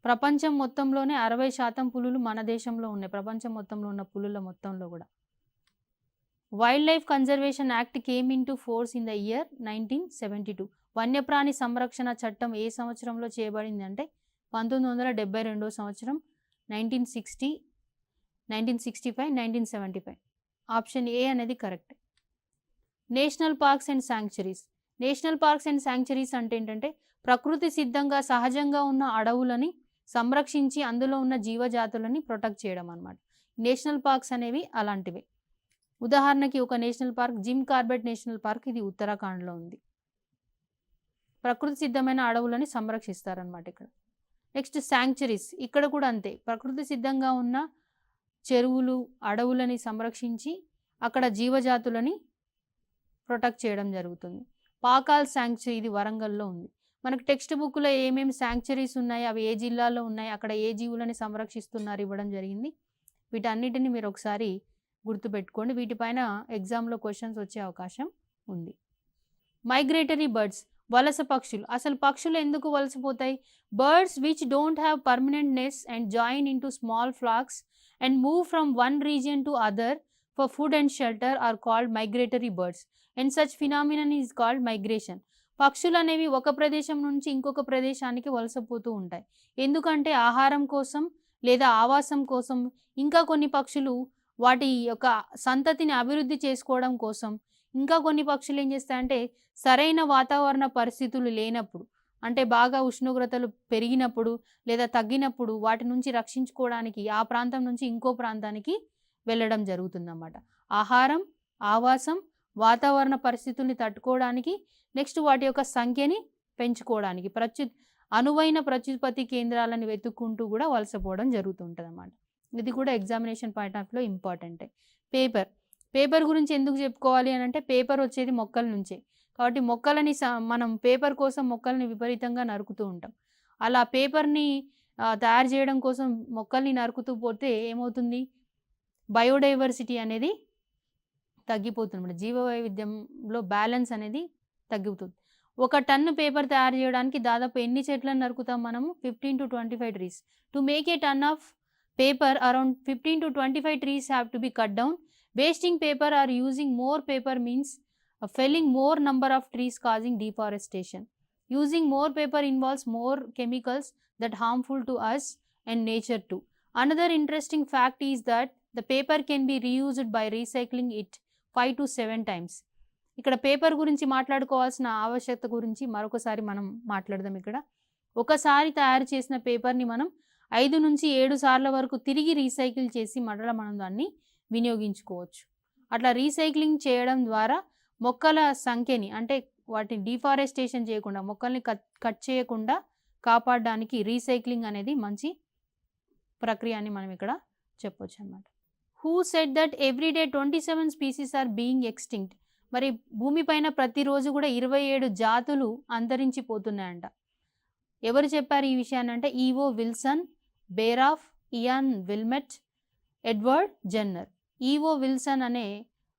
ప్రపంచం మొత్తంలోనే 60% పులులు మన దేశంలో ఉన్నాయి. ప్రపంచం మొత్తంలో ఉన్న పులుల మొత్తంలో కూడా. Wild life conservation act came in to force in the year 1972. వన్యప్రాణి సంరక్షణ చట్టం ఏ సంవత్సరంలో చేయబడింది అంటే 1972 సంవత్సరం, 1960, 1965, 1975. ఆప్షన్ ఏ అనేది correct. National parks and sanctuaries. National parks and sanctuaries అంటే ఏంటంటే ప్రకృతి సిద్ధంగా సహజంగా ఉన్న అడవులని సంరక్షించి అందులో ఉన్న జీవజాతులని ప్రొటెక్ట్ చేయడం అన్నమాట. నేషనల్ పార్క్స్ అనేవి అలాంటివే. ఉదాహరణకి ఒక national park gym Corbett National park, ఇది ఉత్తరాఖండ్లో ఉంది. ప్రకృతి సిద్ధమైన అడవులని సంరక్షిస్తారనమాట ఇక్కడ. నెక్స్ట్ శాంక్చురీస్, ఇక్కడ కూడా అంతే. ప్రకృతి సిద్ధంగా ఉన్న చెరువులు, అడవులని సంరక్షించి అక్కడ జీవజాతులని ప్రొటెక్ట్ చేయడం జరుగుతుంది. పాకాల్ శాంక్చురీ, ఇది వరంగల్లో ఉంది. మనకు టెక్స్ట్ బుక్లో ఏమేమి శాంక్చురీస్ ఉన్నాయి, అవి ఏ జిల్లాలో ఉన్నాయి, అక్కడ ఏ జీవులని సంరక్షిస్తున్నారు ఇవ్వడం జరిగింది. వీటన్నిటిని మీరు ఒకసారి గుర్తుపెట్టుకోండి. వీటిపైన ఎగ్జామ్లో క్వశ్చన్స్ వచ్చే అవకాశం ఉంది. మైగ్రేటరీ బర్డ్స్, వలస పక్షులు. అసలు పక్షులు ఎందుకు వలసపోతాయి? Birds which don't have permanent nest and join into small flocks and move from one region to other for food and shelter are called migratory birds and such phenomenon is called migration. పక్షులు అనేవి ఒక ప్రదేశం నుంచి ఇంకొక ప్రదేశానికి వలసపోతూ ఉంటాయి. ఎందుకంటే ఆహారం కోసం లేదా ఆవాసం కోసం. ఇంకా కొన్ని పక్షులు వాటి యొక్క సంతతిని అభివృద్ధి చేసుకోవడం కోసం. ఇంకా కొన్ని పక్షులు ఏం చేస్తాయంటే సరైన వాతావరణ పరిస్థితులు లేనప్పుడు, అంటే బాగా ఉష్ణోగ్రతలు పెరిగినప్పుడు లేదా తగ్గినప్పుడు వాటి నుంచి రక్షించుకోవడానికి ఆ ప్రాంతం నుంచి ఇంకో ప్రాంతానికి వెళ్ళడం జరుగుతుందన్నమాట. ఆహారం, ఆవాసం, వాతావరణ పరిస్థితుల్ని తట్టుకోవడానికి, నెక్స్ట్ వాటి యొక్క సంఖ్యని పెంచుకోవడానికి అనువైన ప్రత్యుత్పత్తి కేంద్రాలను వెతుక్కుంటూ కూడా వలసపోవడం జరుగుతుంటుందన్నమాట. ఇది కూడా ఎగ్జామినేషన్ పాయింట్ ఆఫ్ వ్యూలో ఇంపార్టెంటే. పేపర్ గురించి ఎందుకు చెప్పుకోవాలి అని అంటే పేపర్ వచ్చేది మొక్కల నుంచే. కాబట్టి మొక్కలని మనం పేపర్ కోసం మొక్కల్ని విపరీతంగా నరుకుతూ ఉంటాం. అలా పేపర్ని తయారు చేయడం కోసం మొక్కల్ని నరుకుతూ పోతే ఏమవుతుంది, బయోడైవర్సిటీ అనేది తగ్గిపోతుంది. జీవవైవిధ్యంలో బ్యాలెన్స్ అనేది తగ్గుతుంది. 1 టన్ను పేపర్ తయారు చేయడానికి దాదాపు ఎన్ని చెట్లను నరుకుతాం మనము? 15 to 25 trees. To make a ton of paper around 15 to 25 trees have to be cut down. Wasting paper or using more paper means felling more number of trees causing deforestation. Using more paper involves more chemicals that harmful to us and nature too. Another interesting fact is that the paper can be reused by recycling it 5 to 7 times. ఇక్కడ పేపర్ గురించి మాట్లాడుకోవాల్సిన ఆవశ్యకత గురించి మరొకసారి మనం మాట్లాడదాం. ఇక్కడ ఒకసారి తయారు చేసిన పేపర్ని మనం 5 నుంచి 7 సార్ల వరకు తిరిగి రీసైకిల్ చేసి మనం దాన్ని వినియోగించుకోవచ్చు. అట్లా రీసైక్లింగ్ చేయడం ద్వారా మొక్కల సంఖ్యని అంటే వాటిని డిఫారెస్టేషన్ చేయకుండా, మొక్కల్ని కట్ చేయకుండా కాపాడడానికి రీసైక్లింగ్ అనేది మంచి ప్రక్రియ అని మనం ఇక్కడ చెప్పొచ్చు అన్నమాట. Who said that everyday 27 species are being extinct. మరి భూమిపైన ప్రతిరోజు కూడా 27 జాతులు అంతరించిపోతున్నాయంట. ఎవరు చెప్పారు ఈ విషయాన్ని అంటే ఈవో విల్సన్, బేరాఫ్, Ian Wilmut, Edward Jenner. E O Wilson అనే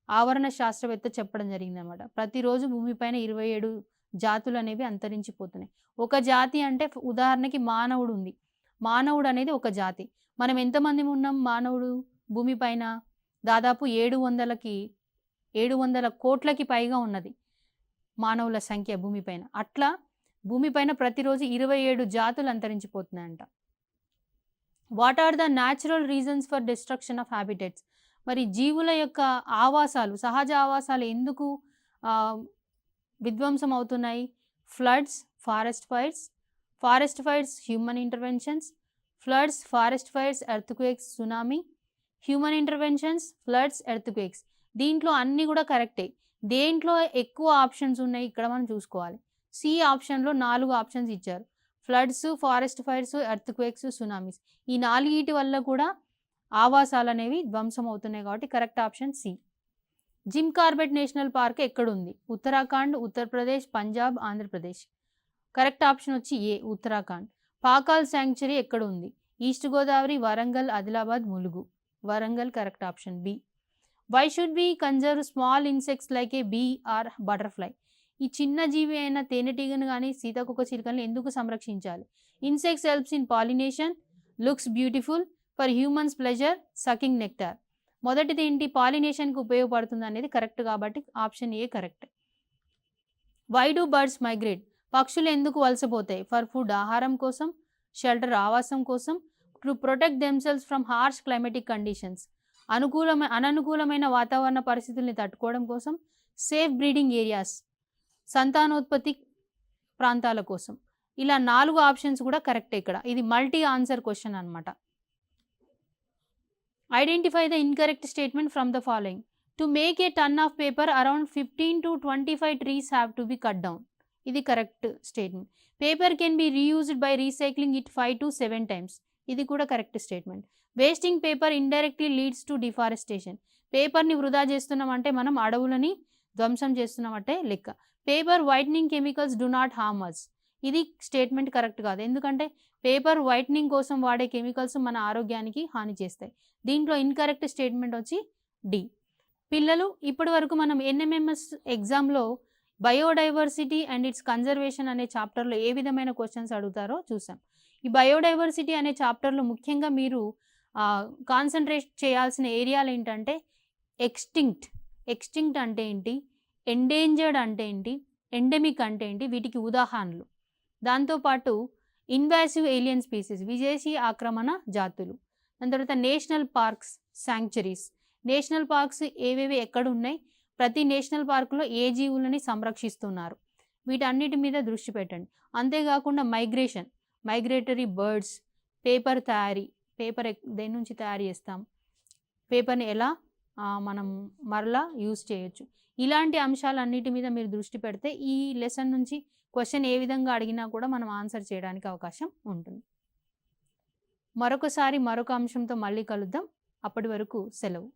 ఆవరణ శాస్త్రవేత్త చెప్పడం జరిగిందనమాట. ప్రతిరోజు భూమిపైన 27 జాతులు అనేవి అంతరించిపోతున్నాయి. ఒక జాతి అంటే ఉదాహరణకి మానవుడు ఉంది. మానవుడు అనేది ఒక జాతి. మనం ఎంతమంది ఉన్నాం మానవుడు భూమిపైన? దాదాపు 700 కోట్లకి పైగా ఉన్నది మానవుల సంఖ్య భూమిపైన. అట్లా భూమిపైన ప్రతిరోజు 27 జాతులు అంతరించిపోతున్నాయంట. What are the natural reasons for destruction of habitats. మరి జీవుల యొక్క ఆవాసాలు, సహజ ఆవాసాలు ఎందుకు విధ్వంసం అవుతున్నాయి? Floods, forest fires, human interventions. Floods, forest fires, earthquakes, tsunami. Human interventions, floods, earthquakes. దీంట్లో అన్నీ కూడా కరెక్టే. దేంట్లో ఎక్కువ ఆప్షన్స్ ఉన్నాయి ఇక్కడ మనం చూసుకోవాలి. సి ఆప్షన్లో 4 ఆప్షన్స్ ఇచ్చారు. Floods, forest fires, earthquakes, tsunamis. ఈ 4 వల్ల కూడా ఆవాసాలు అనేవి ధ్వంసం అవుతున్నాయి. కాబట్టి correct option C. Jim Corbett National Park ఎక్కడుంది? ఉత్తరాఖండ్, ఉత్తరప్రదేశ్, పంజాబ్, ఆంధ్రప్రదేశ్. కరెక్ట్ ఆప్షన్ వచ్చి ఏ, ఉత్తరాఖండ్. పాకాల్ శాంక్చురీ ఎక్కడ ఉంది? East Godavari, Warangal, Adilabad, Mulugu. Warangal correct option B. Why should be conserve small insects like a bee or butterfly. ఈ చిన్న జీవి అయిన తేనెటీగను కానీ సీతాకోక చిలుకలను ఎందుకు సంరక్షించాలి? Insects helps in pollination, looks beautiful, for humans pleasure, sucking nectar. మొదటిది ఏంటి? పాలినేషన్కి ఉపయోగపడుతుంది అనేది కరెక్ట్ కాబట్టి option A correct. Why do birds migrate. పక్షులు ఎందుకు వలసపోతాయి? ఫర్ ఫుడ్, ఆహారం కోసం, షెల్టర్, ఆవాసం కోసం, to protect themselves from harsh climatic conditions, అననుకూలమైన వాతావరణ పరిస్థితుల్ని తట్టుకోవడం కోసం, సేఫ్ బ్రీడింగ్ ఏరియాస్, సంతానోత్పత్తి ప్రాంతాల కోసం. ఇలా 4 ఆప్షన్స్ కూడా కరెక్టే ఇక్కడ. ఇది మల్టీ ఆన్సర్ క్వశ్చన్ అనమాట. Identify the incorrect statement from the following. To make a ton of paper around 15 to 25 trees have to be cut down. ఇది correct statement. Paper can be reused by recycling it 5 to 7 times. ఇది కూడా correct statement. Wasting paper indirectly leads to deforestation. పేపర్ని వృధా చేస్తున్నామంటే మనం అడవులని ధ్వంసం చేస్తున్నామంటే లెక్క. Paper whitening chemicals do not harm అస్. ఇది స్టేట్మెంట్ కరెక్ట్ కాదు. ఎందుకంటే పేపర్ వైట్నింగ్ కోసం వాడే కెమికల్స్ మన ఆరోగ్యానికి హాని చేస్తాయి. దీంట్లో ఇన్కరెక్ట్ స్టేట్మెంట్ వచ్చి డి. పిల్లలు, ఇప్పటి వరకు మనం ఎన్ఎంఎంఎస్ ఎగ్జామ్లో బయోడైవర్సిటీ అండ్ ఇట్స్ కన్జర్వేషన్ అనే చాప్టర్లో ఏ విధమైన క్వశ్చన్స్ అడుగుతారో చూసాం. ఈ బయోడైవర్సిటీ అనే చాప్టర్లో ముఖ్యంగా మీరు కాన్సన్ట్రేట్ చేయాల్సిన ఏరియాలు ఏంటంటే ఎక్స్టింక్ట్ అంటే ఏంటి, ఎండేంజర్డ్ అంటే ఏంటి, ఎండెమిక్ అంటే ఏంటి, వీటికి ఉదాహరణలు. దాంతోపాటు ఇన్వాసివ్ ఏలియన్ స్పీసీస్, విదేశీ ఆక్రమణ జాతులు. దాని తర్వాత national parks, sanctuaries. National parks ఏవేవి ఎక్కడ ఉన్నాయి, ప్రతి నేషనల్ పార్కులో ఏ జీవులని సంరక్షిస్తున్నారు, వీటన్నిటి మీద దృష్టి పెట్టండి. అంతేకాకుండా మైగ్రేటరీ బర్డ్స్, పేపర్ తయారీ, పేపర్ దేని నుంచి తయారు చేస్తాం, పేపర్ని ఎలా మనం మరలా యూజ్ చేయొచ్చు, ఇలాంటి అంశాలన్నిటి మీద మీరు దృష్టి పెడితే ఈ లెసన్ నుంచి క్వశ్చన్ ఏ విధంగా అడిగినా కూడా మనం ఆన్సర్ చేయడానికి అవకాశం ఉంటుంది. మరొకసారి మరొక అంశంతో మళ్ళీ కలుద్దాం. అప్పటి వరకు సెలవు.